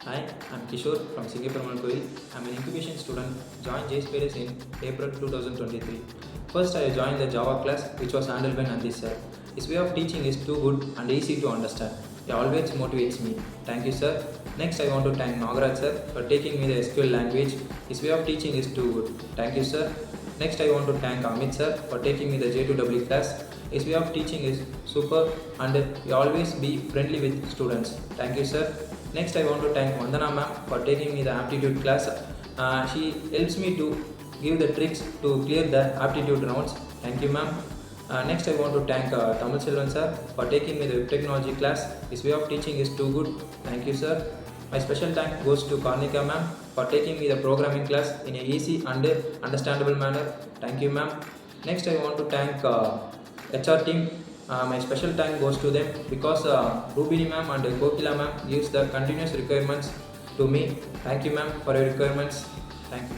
Hi, I'm Kishore from Singapore. I'm an incubation student, joined JSpiders in April 2023. First, I joined the Java class, which was handled by Nandi sir. His way of teaching is too good and easy to understand. He always motivates me. Thank you, sir. Next, I want to thank Nagaraj sir for taking me the SQL language. His way of teaching is too good. Thank you, sir. Next, I want to thank Amit sir for taking me the J2W class. His way of teaching is super and he always be friendly with students. Thank you, sir. Next, I want to thank Vandana ma'am for taking me the aptitude class. She helps me to give the tricks to clear the aptitude rounds. Thank you, ma'am. Next, I want to thank Tamil Selvan sir for taking me the web technology class. His way of teaching is too good. Thank you, sir. My special thank goes to Karnika ma'am for taking me the programming class in a easy and understandable manner. Thank you, ma'am. Next, I want to thank HR team. My special thank goes to them because Rubini ma'am and Kokila ma'am gives the continuous requirements to me. Thank you, ma'am, for your requirements. Thank you.